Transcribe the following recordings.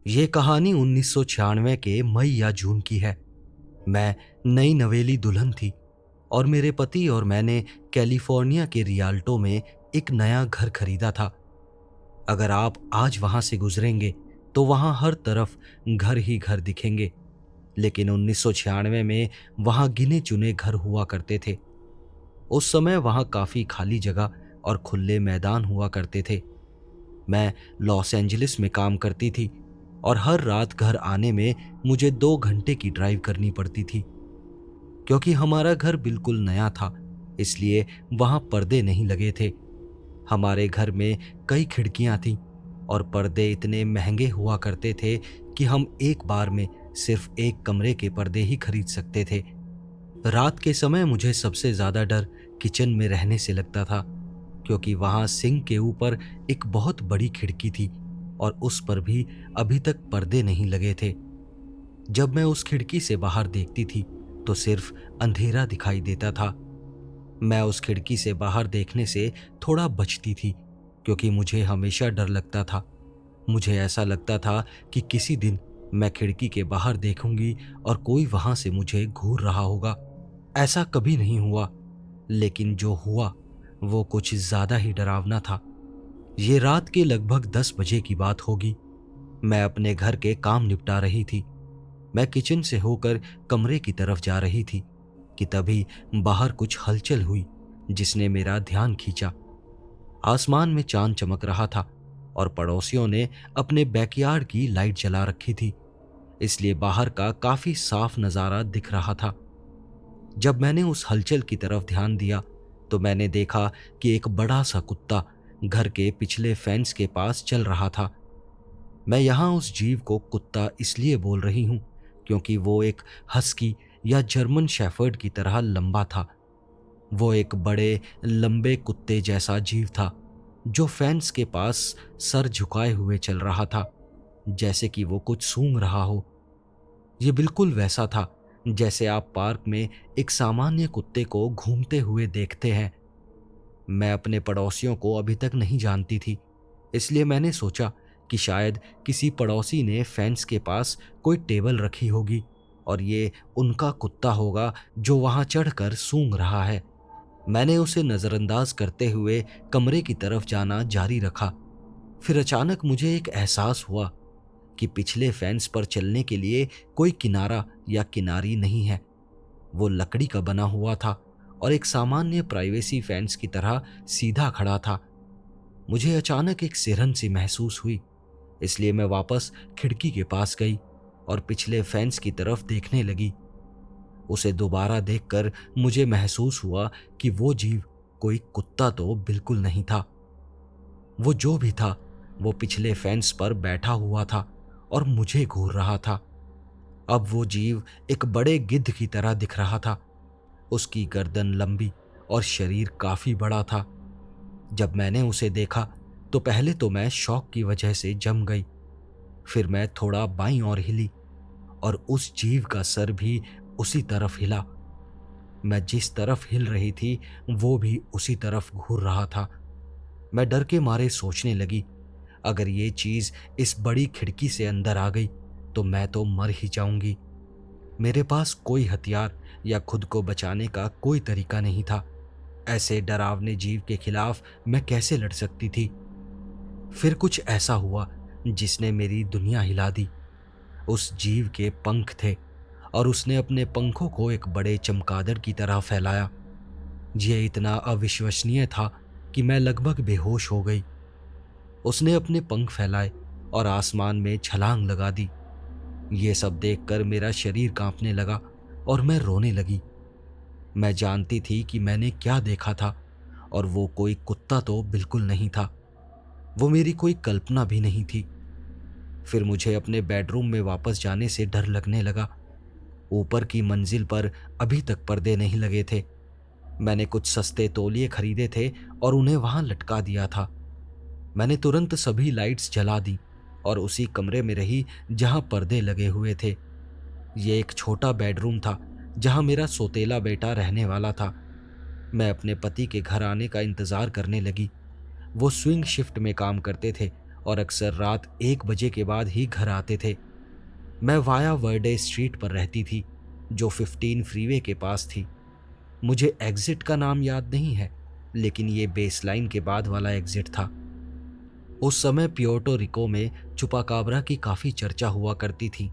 ये कहानी 1996 के मई या जून की है। मैं नई नवेली दुल्हन थी और मेरे पति और मैंने कैलिफोर्निया के रियाल्टो में एक नया घर खरीदा था। अगर आप आज वहां से गुजरेंगे तो वहां हर तरफ घर ही घर दिखेंगे, लेकिन 1996 में वहां गिने चुने घर हुआ करते थे। उस समय वहां काफी खाली जगह और खुले मैदान हुआ करते थे। मैं लॉस एंजलिस में काम करती थी और हर रात घर आने में मुझे 2 घंटे की ड्राइव करनी पड़ती थी। क्योंकि हमारा घर बिल्कुल नया था, इसलिए वहां पर्दे नहीं लगे थे। हमारे घर में कई खिड़कियां थीं और पर्दे इतने महंगे हुआ करते थे कि हम एक बार में सिर्फ एक कमरे के पर्दे ही खरीद सकते थे। रात के समय मुझे सबसे ज्यादा डर किचन में रहने से लगता था, क्योंकि वहां सिंक के ऊपर एक बहुत बड़ी खिड़की थी और उस पर भी अभी तक पर्दे नहीं लगे थे। जब मैं उस खिड़की से बाहर देखती थी तो सिर्फ अंधेरा दिखाई देता था। मैं उस खिड़की से बाहर देखने से थोड़ा बचती थी, क्योंकि मुझे हमेशा डर लगता था। मुझे ऐसा लगता था कि किसी दिन मैं खिड़की के बाहर देखूंगी और कोई वहां से मुझे घूर रहा होगा। ऐसा कभी नहीं हुआ, लेकिन जो हुआ वो कुछ ज्यादा ही डरावना था। ये रात के लगभग 10 बजे की बात होगी। मैं अपने घर के काम निपटा रही थी। मैं किचन से होकर कमरे की तरफ जा रही थी कि तभी बाहर कुछ हलचल हुई जिसने मेरा ध्यान खींचा। आसमान में चांद चमक रहा था और पड़ोसियों ने अपने बैकयार्ड की लाइट जला रखी थी, इसलिए बाहर का काफी साफ नजारा दिख रहा था। जब मैंने उस हलचल की तरफ ध्यान दिया तो मैंने देखा कि एक बड़ा सा कुत्ता घर के पिछले फेंस के पास चल रहा था। मैं यहां उस जीव को कुत्ता इसलिए बोल रही हूं क्योंकि वो एक हस्की या जर्मन शेफर्ड की तरह लंबा था। वो एक बड़े लंबे कुत्ते जैसा जीव था जो फेंस के पास सर झुकाए हुए चल रहा था, जैसे कि वो कुछ सूंघ रहा हो। ये बिल्कुल वैसा था जैसे आप पार्क में एक सामान्य कुत्ते को घूमते हुए देखते हैं। मैं अपने पड़ोसियों को अभी तक नहीं जानती थी, इसलिए मैंने सोचा कि शायद किसी पड़ोसी ने फेंस के पास कोई टेबल रखी होगी और ये उनका कुत्ता होगा जो वहां चढ़कर सूंघ रहा है। मैंने उसे नजरअंदाज करते हुए कमरे की तरफ जाना जारी रखा। फिर अचानक मुझे एक एहसास हुआ कि पिछले फेंस पर चलने के लिए कोई किनारा या किनारी नहीं है। वो लकड़ी का बना हुआ था और एक सामान्य प्राइवेसी फेंस की तरह सीधा खड़ा था। मुझे अचानक एक सिरहन सी महसूस हुई, इसलिए मैं वापस खिड़की के पास गई और पिछले फेंस की तरफ देखने लगी। उसे दोबारा देखकर मुझे महसूस हुआ कि वो जीव कोई कुत्ता तो बिल्कुल नहीं था। वो जो भी था वो पिछले फेंस पर बैठा हुआ था और मुझे घूर रहा था। अब वो जीव एक बड़े गिद्ध की तरह दिख रहा था। उसकी गर्दन लंबी और शरीर काफी बड़ा था। जब मैंने उसे देखा तो पहले तो मैं शौक की वजह से जम गई। फिर मैं थोड़ा बाईं ओर हिली और उस जीव का सर भी उसी तरफ हिला। मैं जिस तरफ हिल रही थी वो भी उसी तरफ घूर रहा था। मैं डर के मारे सोचने लगी, अगर ये चीज इस बड़ी खिड़की से अंदर आ गई तो मैं तो मर ही जाऊंगी। मेरे पास कोई हथियार या खुद को बचाने का कोई तरीका नहीं था। ऐसे डरावने जीव के खिलाफ मैं कैसे लड़ सकती थी। फिर कुछ ऐसा हुआ जिसने मेरी दुनिया हिला दी। उस जीव के पंख थे और उसने अपने पंखों को एक बड़े चमगादड़ की तरह फैलाया। यह इतना अविश्वसनीय था कि मैं लगभग बेहोश हो गई। उसने अपने पंख फैलाए और आसमान में छलांग लगा दी। ये सब देखकर मेरा शरीर कांपने लगा और मैं रोने लगी। मैं जानती थी कि मैंने क्या देखा था और वो कोई कुत्ता तो बिल्कुल नहीं था। वो मेरी कोई कल्पना भी नहीं थी। फिर मुझे अपने बेडरूम में वापस जाने से डर लगने लगा। ऊपर की मंजिल पर अभी तक पर्दे नहीं लगे थे। मैंने कुछ सस्ते तौलिए खरीदे थे और उन्हें वहां लटका दिया था। मैंने तुरंत सभी लाइट्स जला दी और उसी कमरे में रही जहां पर्दे लगे हुए थे। ये एक छोटा बेडरूम था जहां मेरा सौतेला बेटा रहने वाला था। मैं अपने पति के घर आने का इंतजार करने लगी। वो स्विंग शिफ्ट में काम करते थे और अक्सर रात 1 बजे के बाद ही घर आते थे। मैं वाया वर्डे स्ट्रीट पर रहती थी, जो 15 फ्रीवे के पास थी। मुझे एग्जिट का नाम याद नहीं है, लेकिन ये बेसलाइन के बाद वाला एग्जिट था। उस समय प्योर्टो रिको में चुपाकाब्रा की काफ़ी चर्चा हुआ करती थी,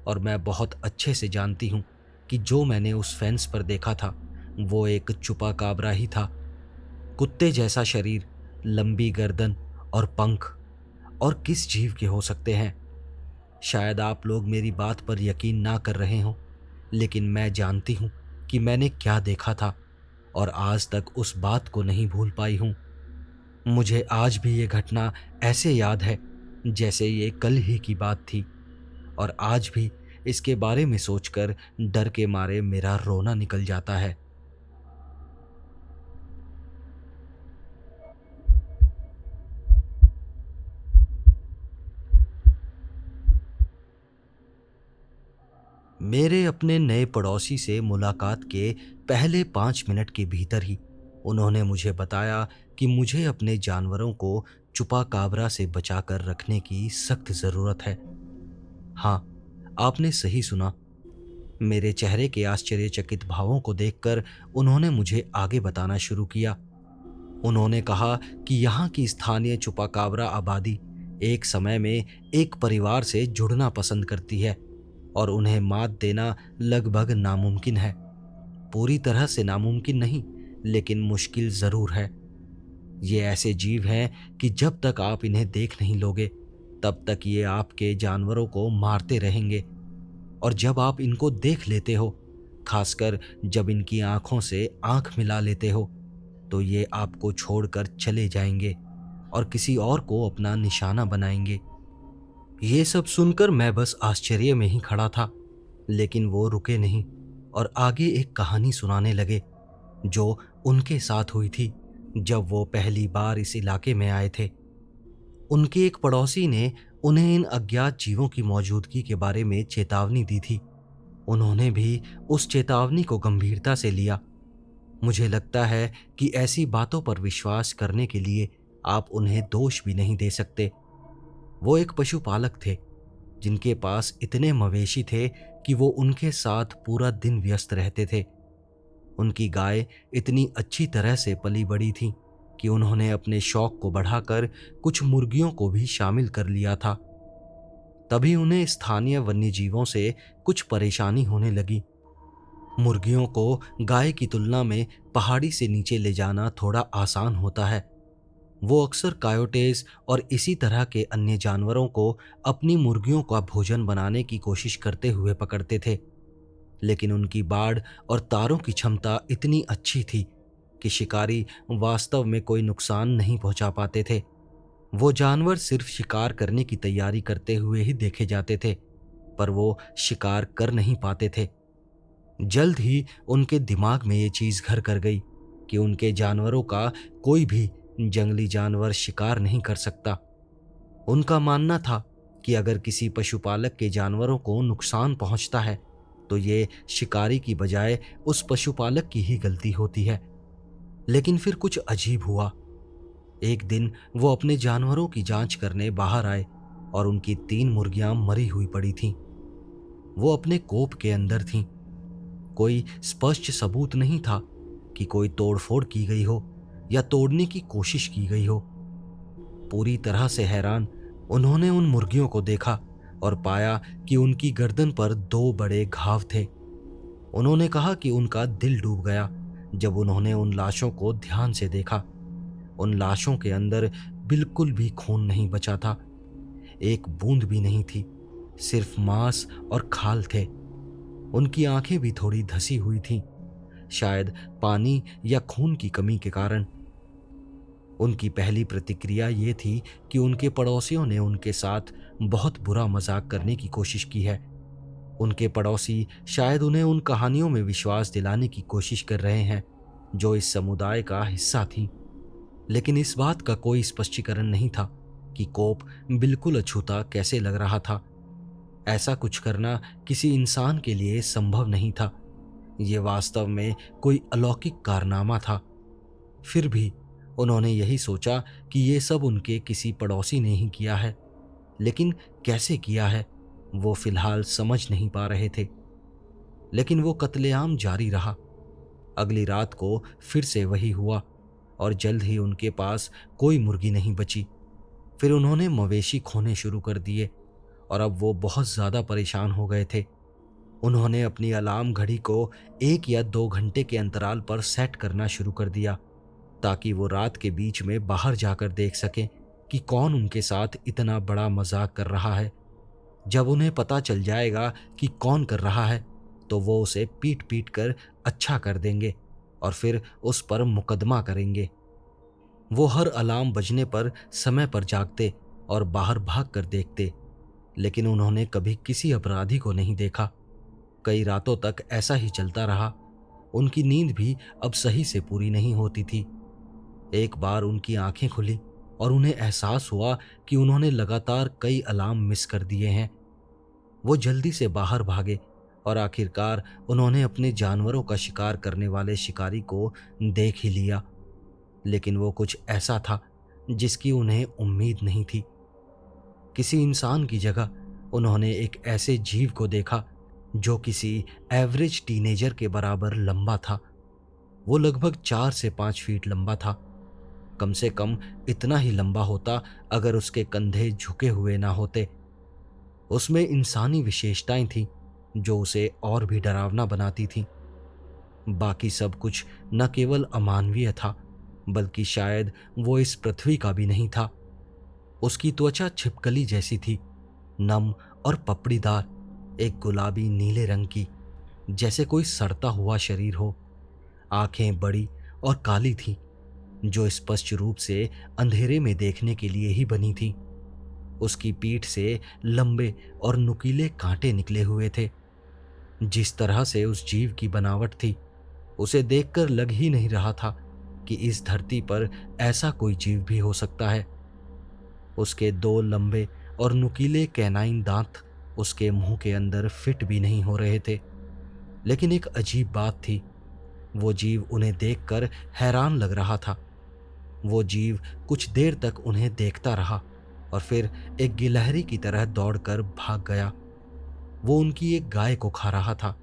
और मैं बहुत अच्छे से जानती हूँ कि जो मैंने उस फेंस पर देखा था वो एक चुपाकाब्रा ही था। कुत्ते जैसा शरीर, लंबी गर्दन और पंख, और किस जीव के हो सकते हैं? शायद आप लोग मेरी बात पर यकीन ना कर रहे हों, लेकिन मैं जानती हूँ कि मैंने क्या देखा था, और आज तक उस बात को नहीं भूल पाई हूँ। मुझे आज भी ये घटना ऐसे याद है जैसे ये कल ही की बात थी, और आज भी इसके बारे में सोचकर डर के मारे मेरा रोना निकल जाता है। मेरे अपने नए पड़ोसी से मुलाकात के पहले 5 मिनट के भीतर ही उन्होंने मुझे बताया कि मुझे अपने जानवरों को चुपाकाब्रा से बचाकर रखने की सख्त ज़रूरत है। हाँ, आपने सही सुना। मेरे चेहरे के आश्चर्यचकित भावों को देखकर उन्होंने मुझे आगे बताना शुरू किया। उन्होंने कहा कि यहाँ की स्थानीय चुपाकाब्रा आबादी एक समय में एक परिवार से जुड़ना पसंद करती है, और उन्हें मात देना लगभग नामुमकिन है। पूरी तरह से नामुमकिन नहीं, लेकिन मुश्किल ज़रूर है। ये ऐसे जीव हैं कि जब तक आप इन्हें देख नहीं लोगे, तब तक ये आपके जानवरों को मारते रहेंगे, और जब आप इनको देख लेते हो, खासकर जब इनकी आंखों से आंख मिला लेते हो, तो ये आपको छोड़कर चले जाएंगे और किसी और को अपना निशाना बनाएंगे। ये सब सुनकर मैं बस आश्चर्य में ही खड़ा था, लेकिन वो रुके नहीं और आगे एक कहानी सुनाने लगे जो उनके साथ हुई थी जब वो पहली बार इस इलाके में आए थे। उनके एक पड़ोसी ने उन्हें इन अज्ञात जीवों की मौजूदगी के बारे में चेतावनी दी थी। उन्होंने भी उस चेतावनी को गंभीरता से लिया। मुझे लगता है कि ऐसी बातों पर विश्वास करने के लिए आप उन्हें दोष भी नहीं दे सकते। वो एक पशुपालक थे जिनके पास इतने मवेशी थे कि वो उनके साथ पूरा दिन व्यस्त रहते थे। उनकी गाय इतनी अच्छी तरह से पली बड़ी थी कि उन्होंने अपने शौक को बढ़ाकर कुछ मुर्गियों को भी शामिल कर लिया था। तभी उन्हें स्थानीय वन्यजीवों से कुछ परेशानी होने लगी। मुर्गियों को गाय की तुलना में पहाड़ी से नीचे ले जाना थोड़ा आसान होता है। वो अक्सर कायोटेज और इसी तरह के अन्य जानवरों को अपनी मुर्गियों का भोजन बनाने की कोशिश करते हुए पकड़ते थे, लेकिन उनकी बाड़ और तारों की क्षमता इतनी अच्छी थी कि शिकारी वास्तव में कोई नुकसान नहीं पहुंचा पाते थे। वो जानवर सिर्फ शिकार करने की तैयारी करते हुए ही देखे जाते थे, पर वो शिकार कर नहीं पाते थे। जल्द ही उनके दिमाग में ये चीज़ घर कर गई कि उनके जानवरों का कोई भी जंगली जानवर शिकार नहीं कर सकता। उनका मानना था कि अगर किसी पशुपालक के जानवरों को नुकसान पहुंचता है तो ये शिकारी की बजाय उस पशुपालक की ही गलती होती है। लेकिन फिर कुछ अजीब हुआ। एक दिन वो अपने जानवरों की जांच करने बाहर आए और उनकी 3 मुर्गियां मरी हुई पड़ी थीं। वो अपने कोप के अंदर थीं। कोई स्पष्ट सबूत नहीं था कि कोई तोड़फोड़ की गई हो या तोड़ने की कोशिश की गई हो। पूरी तरह से हैरान उन्होंने उन मुर्गियों को देखा और पाया कि उनकी गर्दन पर 2 बड़े घाव थे। उन्होंने कहा कि उनका दिल डूब गया जब उन्होंने उन लाशों को ध्यान से देखा। उन लाशों के अंदर बिल्कुल भी खून नहीं बचा था, एक बूंद भी नहीं थी, सिर्फ मांस और खाल थे। उनकी आंखें भी थोड़ी धसी हुई थीं, शायद पानी या खून की कमी के कारण। उनकी पहली प्रतिक्रिया ये थी कि उनके पड़ोसियों ने उनके साथ बहुत बुरा मजाक करने की कोशिश की है। उनके पड़ोसी शायद उन्हें उन कहानियों में विश्वास दिलाने की कोशिश कर रहे हैं जो इस समुदाय का हिस्सा थी। लेकिन इस बात का कोई स्पष्टीकरण नहीं था कि कोप बिल्कुल अछूता कैसे लग रहा था। ऐसा कुछ करना किसी इंसान के लिए संभव नहीं था। ये वास्तव में कोई अलौकिक कारनामा था। फिर भी उन्होंने यही सोचा कि ये सब उनके किसी पड़ोसी ने ही किया है, लेकिन कैसे किया है वो फिलहाल समझ नहीं पा रहे थे। लेकिन वो कत्लेआम जारी रहा। अगली रात को फिर से वही हुआ और जल्द ही उनके पास कोई मुर्गी नहीं बची। फिर उन्होंने मवेशी खोने शुरू कर दिए और अब वो बहुत ज़्यादा परेशान हो गए थे। उन्होंने अपनी अलार्म घड़ी को 1 या 2 घंटे के अंतराल पर सेट करना शुरू कर दिया, ताकि वो रात के बीच में बाहर जाकर देख सकें कि कौन उनके साथ इतना बड़ा मजाक कर रहा है। जब उन्हें पता चल जाएगा कि कौन कर रहा है, तो वो उसे पीट पीट कर अच्छा कर देंगे और फिर उस पर मुकदमा करेंगे। वो हर अलार्म बजने पर समय पर जागते और बाहर भाग कर देखते, लेकिन उन्होंने कभी किसी अपराधी को नहीं देखा। कई रातों तक ऐसा ही चलता रहा। उनकी नींद भी अब सही से पूरी नहीं होती थी। एक बार उनकी आंखें खुली और उन्हें एहसास हुआ कि उन्होंने लगातार कई अलार्म मिस कर दिए हैं। वो जल्दी से बाहर भागे और आखिरकार उन्होंने अपने जानवरों का शिकार करने वाले शिकारी को देख ही लिया। लेकिन वो कुछ ऐसा था जिसकी उन्हें उम्मीद नहीं थी। किसी इंसान की जगह उन्होंने एक ऐसे जीव को देखा जो किसी एवरेज टीनेजर के बराबर लंबा था। वो लगभग 4 से 5 फीट लंबा था। कम से कम इतना ही लंबा होता अगर उसके कंधे झुके हुए ना होते। उसमें इंसानी विशेषताएं थीं जो उसे और भी डरावना बनाती थीं। बाकी सब कुछ न केवल अमानवीय था, बल्कि शायद वो इस पृथ्वी का भी नहीं था। उसकी त्वचा छिपकली जैसी थी, नम और पपड़ीदार, एक गुलाबी नीले रंग की, जैसे कोई सड़ता हुआ शरीर हो। आंखें बड़ी और काली थीं, जो स्पष्ट रूप से अंधेरे में देखने के लिए ही बनी थीं। उसकी पीठ से लंबे और नुकीले कांटे निकले हुए थे। जिस तरह से उस जीव की बनावट थी, उसे देखकर लग ही नहीं रहा था कि इस धरती पर ऐसा कोई जीव भी हो सकता है। उसके 2 लंबे और नुकीले कैनाइन दांत उसके मुंह के अंदर फिट भी नहीं हो रहे थे। लेकिन एक अजीब बात थी, वो जीव उन्हें देखकर हैरान लग रहा था। वो जीव कुछ देर तक उन्हें देखता रहा और फिर एक गिलहरी की तरह दौड़कर भाग गया। वो उनकी एक गाय को खा रहा था।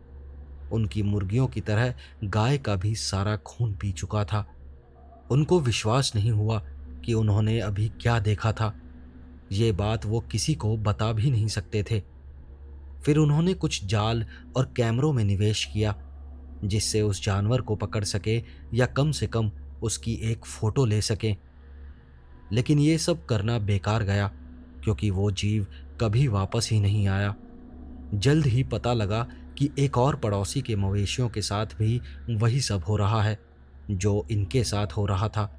उनकी मुर्गियों की तरह गाय का भी सारा खून पी चुका था। उनको विश्वास नहीं हुआ कि उन्होंने अभी क्या देखा था। ये बात वो किसी को बता भी नहीं सकते थे। फिर उन्होंने कुछ जाल और कैमरों में निवेश किया, जिससे उस जानवर को पकड़ सके या कम से कम उसकी एक फोटो ले सकें। लेकिन ये सब करना बेकार गया, क्योंकि वो जीव कभी वापस ही नहीं आया। जल्द ही पता लगा कि एक और पड़ोसी के मवेशियों के साथ भी वही सब हो रहा है जो इनके साथ हो रहा था।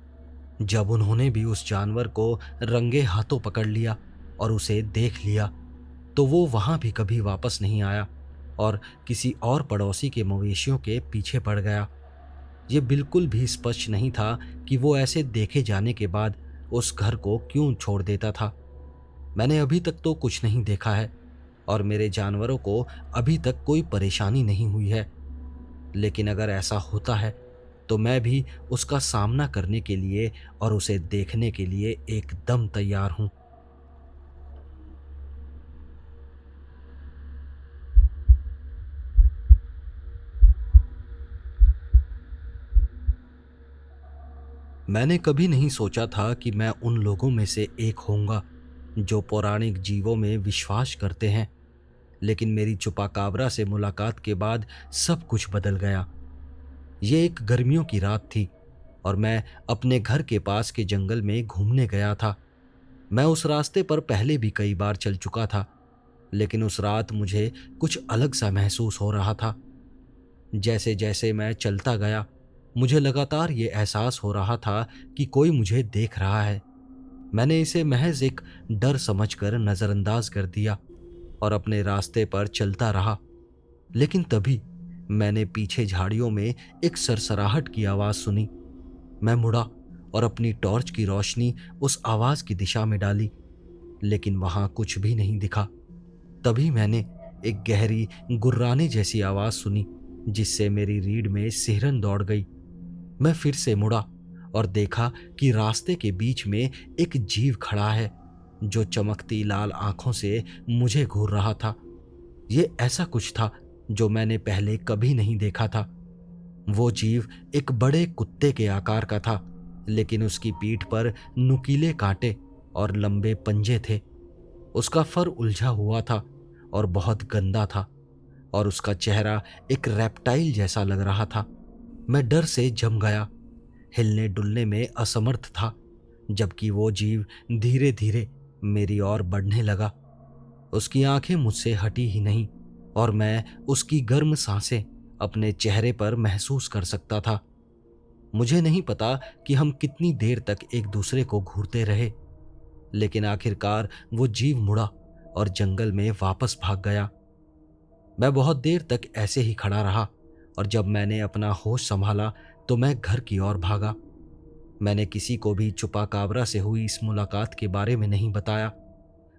जब उन्होंने भी उस जानवर को रंगे हाथों पकड़ लिया और उसे देख लिया, तो वो वहां भी कभी वापस नहीं आया और किसी और पड़ोसी के मवेशियों के पीछे पड़ गया। ये बिल्कुल भी स्पष्ट नहीं था कि वो ऐसे देखे जाने के बाद उस घर को क्यों छोड़ देता था। मैंने अभी तक तो कुछ नहीं देखा है और मेरे जानवरों को अभी तक कोई परेशानी नहीं हुई है। लेकिन अगर ऐसा होता है तो मैं भी उसका सामना करने के लिए और उसे देखने के लिए एकदम तैयार हूं। मैंने कभी नहीं सोचा था कि मैं उन लोगों में से एक होऊंगा जो पौराणिक जीवों में विश्वास करते हैं। लेकिन मेरी चुपाकाबरा से मुलाकात के बाद सब कुछ बदल गया। ये एक गर्मियों की रात थी और मैं अपने घर के पास के जंगल में घूमने गया था। मैं उस रास्ते पर पहले भी कई बार चल चुका था, लेकिन उस रात मुझे कुछ अलग सा महसूस हो रहा था। जैसे जैसे मैं चलता गया, मुझे लगातार ये एहसास हो रहा था कि कोई मुझे देख रहा है। मैंने इसे महज एक डर समझकर नज़रअंदाज कर दिया और अपने रास्ते पर चलता रहा। लेकिन तभी मैंने पीछे झाड़ियों में एक सरसराहट की आवाज़ सुनी। मैं मुड़ा और अपनी टॉर्च की रोशनी उस आवाज़ की दिशा में डाली, लेकिन वहां कुछ भी नहीं दिखा। तभी मैंने एक गहरी गुर्राने जैसी आवाज़ सुनी, जिससे मेरी रीढ़ में सिहरन दौड़ गई। मैं फिर से मुड़ा और देखा कि रास्ते के बीच में एक जीव खड़ा है जो चमकती लाल आंखों से मुझे घूर रहा था। ये ऐसा कुछ था जो मैंने पहले कभी नहीं देखा था। वो जीव एक बड़े कुत्ते के आकार का था, लेकिन उसकी पीठ पर नुकीले कांटे और लंबे पंजे थे। उसका फर उलझा हुआ था और बहुत गंदा था, और उसका चेहरा एक रेप्टाइल जैसा लग रहा था। मैं डर से जम गया, हिलने डुलने में असमर्थ था, जबकि वो जीव धीरे धीरे मेरी ओर बढ़ने लगा। उसकी आंखें मुझसे हटी ही नहीं, और मैं उसकी गर्म सांसें अपने चेहरे पर महसूस कर सकता था। मुझे नहीं पता कि हम कितनी देर तक एक दूसरे को घूरते रहे, लेकिन आखिरकार वो जीव मुड़ा और जंगल में वापस भाग गया। मैं बहुत देर तक ऐसे ही खड़ा रहा, और जब मैंने अपना होश संभाला तो मैं घर की ओर भागा। मैंने किसी को भी चुपाकाबरा से हुई इस मुलाकात के बारे में नहीं बताया।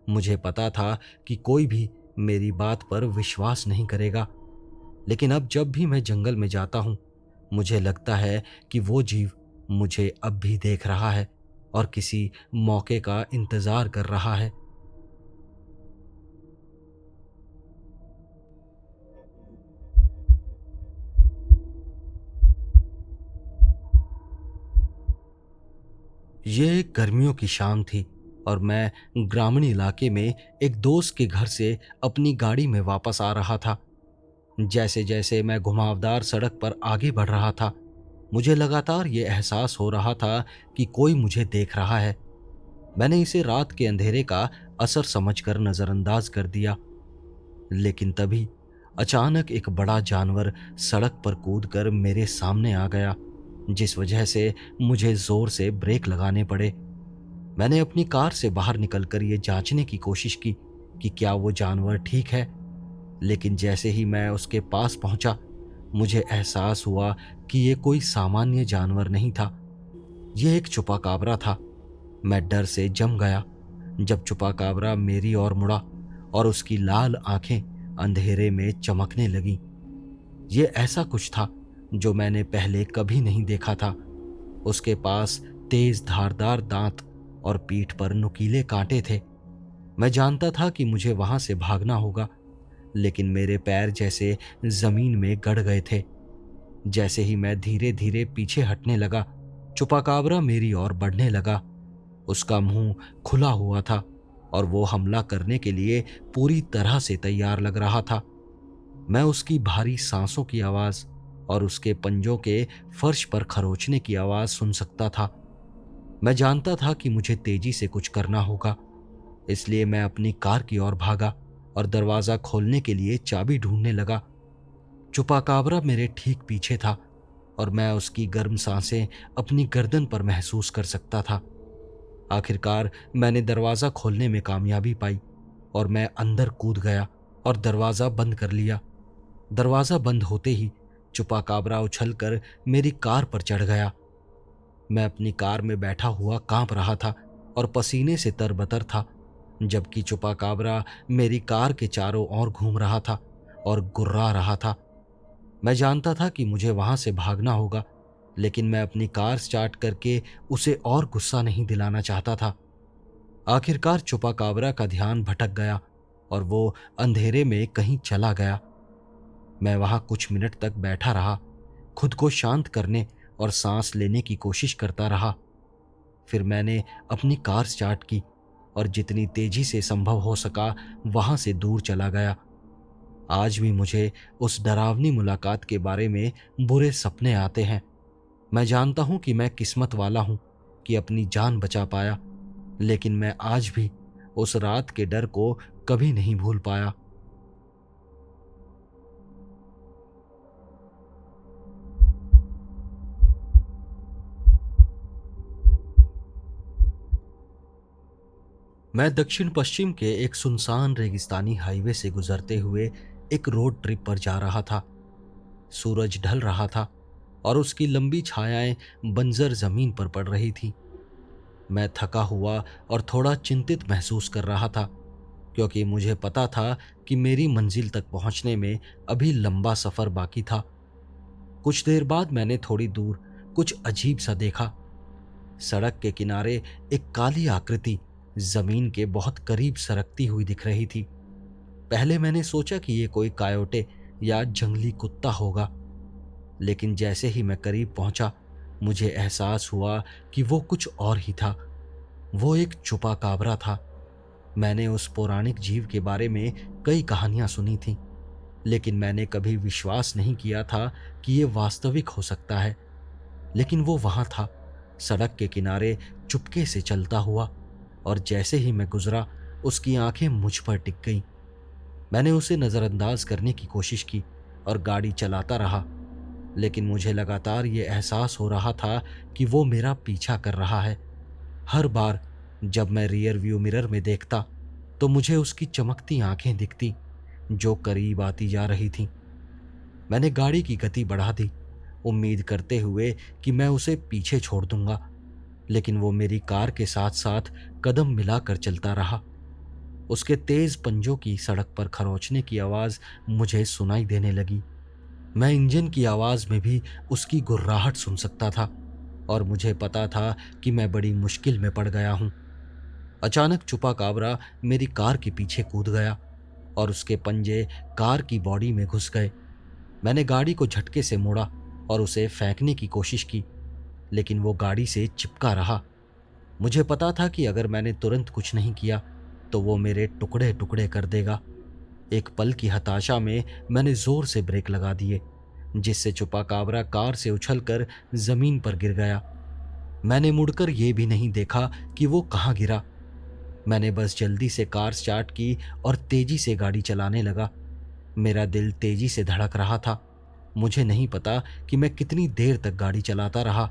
मुझे पता था कि कोई भी मेरी बात पर विश्वास नहीं करेगा, लेकिन अब जब भी मैं जंगल में जाता हूं, मुझे लगता है कि वो जीव मुझे अब भी देख रहा है और किसी मौके का इंतजार कर रहा है। ये गर्मियों की शाम थी, और मैं ग्रामीण इलाके में एक दोस्त के घर से अपनी गाड़ी में वापस आ रहा था। जैसे जैसे मैं घुमावदार सड़क पर आगे बढ़ रहा था, मुझे लगातार ये एहसास हो रहा था कि कोई मुझे देख रहा है। मैंने इसे रात के अंधेरे का असर समझकर नजरअंदाज कर दिया, लेकिन तभी अचानक एक बड़ा जानवर सड़क पर कूदकर मेरे सामने आ गया, जिस वजह से मुझे जोर से ब्रेक लगाने पड़े। मैंने अपनी कार से बाहर निकलकर ये जांचने की कोशिश की कि क्या वो जानवर ठीक है, लेकिन जैसे ही मैं उसके पास पहुंचा, मुझे एहसास हुआ कि ये कोई सामान्य जानवर नहीं था। यह एक चुपाकाबरा था। मैं डर से जम गया जब चुपाकाबरा मेरी ओर मुड़ा और उसकी लाल आंखें अंधेरे में चमकने लगीं। ये ऐसा कुछ था जो मैंने पहले कभी नहीं देखा था। उसके पास तेज धारदार दांत और पीठ पर नुकीले कांटे थे। मैं जानता था कि मुझे वहां से भागना होगा, लेकिन मेरे पैर जैसे जमीन में गड़ गए थे। जैसे ही मैं धीरे धीरे पीछे हटने लगा, चुपाकाबरा मेरी ओर बढ़ने लगा। उसका मुंह खुला हुआ था और वो हमला करने के लिए पूरी तरह से तैयार लग रहा था। मैं उसकी भारी सांसों की आवाज और उसके पंजों के फर्श पर खरोचने की आवाज सुन सकता था। मैं जानता था कि मुझे तेजी से कुछ करना होगा, इसलिए मैं अपनी कार की ओर भागा और दरवाजा खोलने के लिए चाबी ढूंढने लगा। चुपाकाबरा मेरे ठीक पीछे था, और मैं उसकी गर्म सांसें अपनी गर्दन पर महसूस कर सकता था। आखिरकार मैंने दरवाजा खोलने में कामयाबी पाई और मैं अंदर कूद गया और दरवाजा बंद कर लिया। दरवाजा बंद होते ही चुपाकाबरा उछलकर मेरी कार पर चढ़ गया। मैं अपनी कार में बैठा हुआ कांप रहा था और पसीने से तरबतर था, जबकि चुपाकाबरा मेरी कार के चारों ओर घूम रहा था और गुर्रा रहा था। मैं जानता था कि मुझे वहां से भागना होगा, लेकिन मैं अपनी कार स्टार्ट करके उसे और गुस्सा नहीं दिलाना चाहता था। आखिरकार चुपाकाबरा का ध्यान भटक गया और वो अंधेरे में कहीं चला गया। मैं वहां कुछ मिनट तक बैठा रहा, खुद को शांत करने और सांस लेने की कोशिश करता रहा। फिर मैंने अपनी कार स्टार्ट की और जितनी तेजी से संभव हो सका वहां से दूर चला गया। आज भी मुझे उस डरावनी मुलाकात के बारे में बुरे सपने आते हैं। मैं जानता हूं कि मैं किस्मत वाला हूं कि अपनी जान बचा पाया, लेकिन मैं आज भी उस रात के डर को कभी नहीं भूल पाया। मैं दक्षिण पश्चिम के एक सुनसान रेगिस्तानी हाईवे से गुजरते हुए एक रोड ट्रिप पर जा रहा था। सूरज ढल रहा था और उसकी लंबी छायाएं बंजर जमीन पर पड़ रही थी। मैं थका हुआ और थोड़ा चिंतित महसूस कर रहा था, क्योंकि मुझे पता था कि मेरी मंजिल तक पहुंचने में अभी लंबा सफर बाकी था। कुछ देर बाद मैंने थोड़ी दूर कुछ अजीब सा देखा। सड़क के किनारे एक काली आकृति जमीन के बहुत करीब सरकती हुई दिख रही थी। पहले मैंने सोचा कि ये कोई कायोटे या जंगली कुत्ता होगा, लेकिन जैसे ही मैं करीब पहुंचा मुझे एहसास हुआ कि वो कुछ और ही था। वो एक चुपाकाबरा था। मैंने उस पौराणिक जीव के बारे में कई कहानियां सुनी थीं, लेकिन मैंने कभी विश्वास नहीं किया था कि ये वास्तविक हो सकता है। लेकिन वो वहां था, सड़क के किनारे चुपके से चलता हुआ, और जैसे ही मैं गुजरा उसकी आंखें मुझ पर टिक गईं। मैंने उसे नज़रअंदाज करने की कोशिश की और गाड़ी चलाता रहा, लेकिन मुझे लगातार ये एहसास हो रहा था कि वो मेरा पीछा कर रहा है। हर बार जब मैं रियर व्यू मिरर में देखता तो मुझे उसकी चमकती आंखें दिखती जो करीब आती जा रही थीं। मैंने गाड़ी की गति बढ़ा दी, उम्मीद करते हुए कि मैं उसे पीछे छोड़ दूंगा, लेकिन वो मेरी कार के साथ साथ कदम मिलाकर चलता रहा। उसके तेज पंजों की सड़क पर खरोंचने की आवाज मुझे सुनाई देने लगी। मैं इंजन की आवाज में भी उसकी गुर्राहट सुन सकता था, और मुझे पता था कि मैं बड़ी मुश्किल में पड़ गया हूं। अचानक चुपाकाबरा मेरी कार के पीछे कूद गया और उसके पंजे कार की बॉडी में घुस गए। मैंने गाड़ी को झटके से मोड़ा और उसे फेंकने की कोशिश की, लेकिन वो गाड़ी से चिपका रहा। मुझे पता था कि अगर मैंने तुरंत कुछ नहीं किया तो वो मेरे टुकड़े टुकड़े कर देगा। एक पल की हताशा में मैंने जोर से ब्रेक लगा दिए, जिससे चुपाकाबरा कार से उछलकर जमीन पर गिर गया। मैंने मुड़कर यह भी नहीं देखा कि वो कहाँ गिरा। मैंने बस जल्दी से कार स्टार्ट की और तेजी से गाड़ी चलाने लगा। मेरा दिल तेजी से धड़क रहा था। मुझे नहीं पता कि मैं कितनी देर तक गाड़ी चलाता रहा।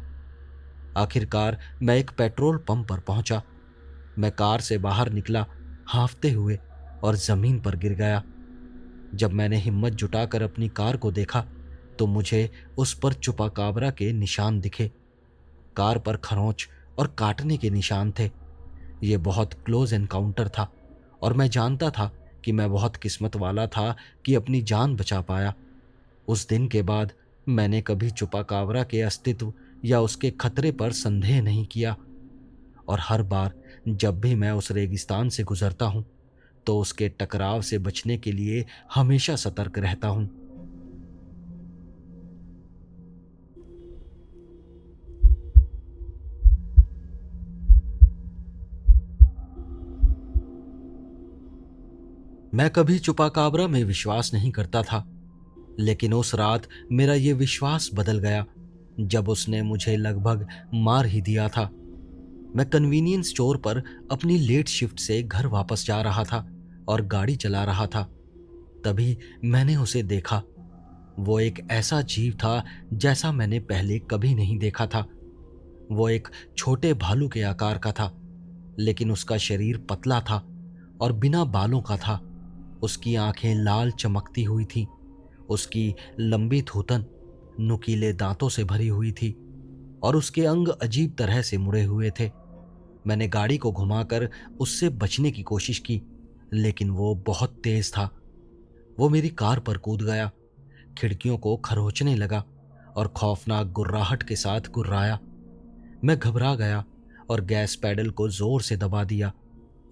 आखिरकार मैं एक पेट्रोल पंप पर पहुंचा। मैं कार से बाहर निकला, हांफते हुए, और जमीन पर गिर गया। जब मैंने हिम्मत जुटाकर अपनी कार को देखा तो मुझे उस पर चुपाकाबरा के निशान दिखे। कार पर खरोंच और काटने के निशान थे। ये बहुत क्लोज एनकाउंटर था, और मैं जानता था कि मैं बहुत किस्मत वाला था कि अपनी जान बचा पाया। उस दिन के बाद मैंने कभी चुपाकाबरा के अस्तित्व या उसके खतरे पर संदेह नहीं किया, और हर बार जब भी मैं उस रेगिस्तान से गुजरता हूं तो उसके टकराव से बचने के लिए हमेशा सतर्क रहता हूं। मैं कभी चुपाकाबरा में विश्वास नहीं करता था, लेकिन उस रात मेरा ये विश्वास बदल गया जब उसने मुझे लगभग मार ही दिया था। मैं कन्वीनियंस स्टोर पर अपनी लेट शिफ्ट से घर वापस जा रहा था और गाड़ी चला रहा था। तभी मैंने उसे देखा। वो एक ऐसा जीव था जैसा मैंने पहले कभी नहीं देखा था। वो एक छोटे भालू के आकार का था, लेकिन उसका शरीर पतला था और बिना बालों का था। उसकी आंखें लाल चमकती हुई थीं। उसकी लंबी थूथन नुकीले दांतों से भरी हुई थी और उसके अंग अजीब तरह से मुड़े हुए थे। मैंने गाड़ी को घुमाकर उससे बचने की कोशिश की, लेकिन वो बहुत तेज था। वो मेरी कार पर कूद गया, खिड़कियों को खरोंचने लगा और खौफनाक गुर्राहट के साथ गुर्राया। मैं घबरा गया और गैस पैडल को जोर से दबा दिया,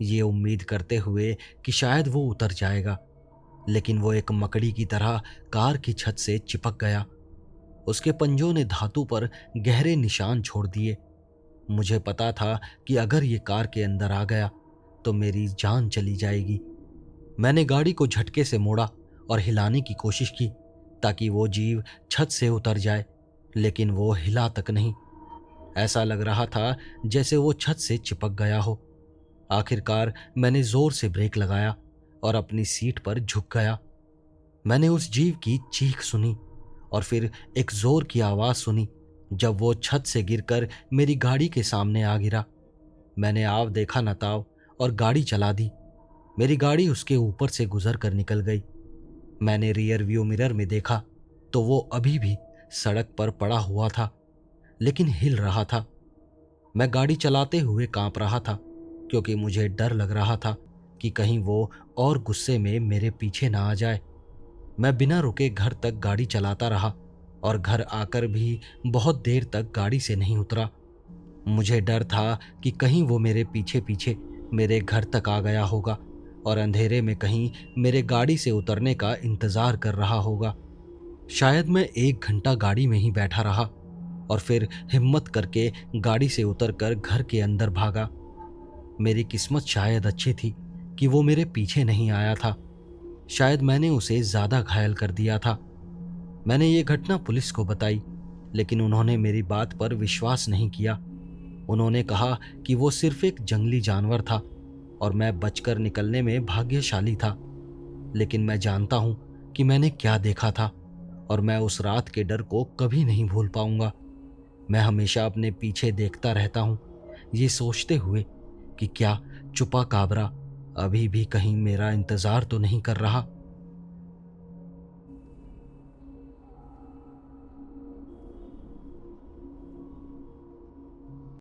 ये उम्मीद करते हुए कि शायद वो उतर जाएगा, लेकिन वो एक मकड़ी की तरह कार की छत से चिपक गया। उसके पंजों ने धातु पर गहरे निशान छोड़ दिए। मुझे पता था कि अगर ये कार के अंदर आ गया तो मेरी जान चली जाएगी। मैंने गाड़ी को झटके से मोड़ा और हिलाने की कोशिश की ताकि वो जीव छत से उतर जाए, लेकिन वो हिला तक नहीं। ऐसा लग रहा था जैसे वो छत से चिपक गया हो। आखिरकार मैंने जोर से ब्रेक लगाया और अपनी सीट पर झुक गया। मैंने उस जीव की चीख सुनी और फिर एक जोर की आवाज सुनी जब वो छत से गिरकर मेरी गाड़ी के सामने आ गिरा। मैंने आव देखा न ताव और गाड़ी चला दी। मेरी गाड़ी उसके ऊपर से गुजर कर निकल गई। मैंने रियर व्यू मिरर में देखा तो वो अभी भी सड़क पर पड़ा हुआ था, लेकिन हिल रहा था। मैं गाड़ी चलाते हुए कांप रहा था क्योंकि मुझे डर लग रहा था कि कहीं वो और गुस्से में मेरे पीछे ना आ जाए। मैं बिना रुके घर तक गाड़ी चलाता रहा और घर आकर भी बहुत देर तक गाड़ी से नहीं उतरा। मुझे डर था कि कहीं वो मेरे पीछे पीछे मेरे घर तक आ गया होगा और अंधेरे में कहीं मेरे गाड़ी से उतरने का इंतज़ार कर रहा होगा। शायद मैं 1 घंटा गाड़ी में ही बैठा रहा और फिर हिम्मत करके गाड़ी से उतरकर घर के अंदर भागा। मेरी किस्मत शायद अच्छी थी कि वो मेरे पीछे नहीं आया था। शायद मैंने उसे ज़्यादा घायल कर दिया था। मैंने ये घटना पुलिस को बताई, लेकिन उन्होंने मेरी बात पर विश्वास नहीं किया। उन्होंने कहा कि वो सिर्फ एक जंगली जानवर था और मैं बचकर निकलने में भाग्यशाली था। लेकिन मैं जानता हूँ कि मैंने क्या देखा था और मैं उस रात के डर को कभी नहीं भूल पाऊंगा। मैं हमेशा अपने पीछे देखता रहता हूँ, ये सोचते हुए कि क्या चुपा काबरा अभी भी कहीं मेरा इंतज़ार तो नहीं कर रहा।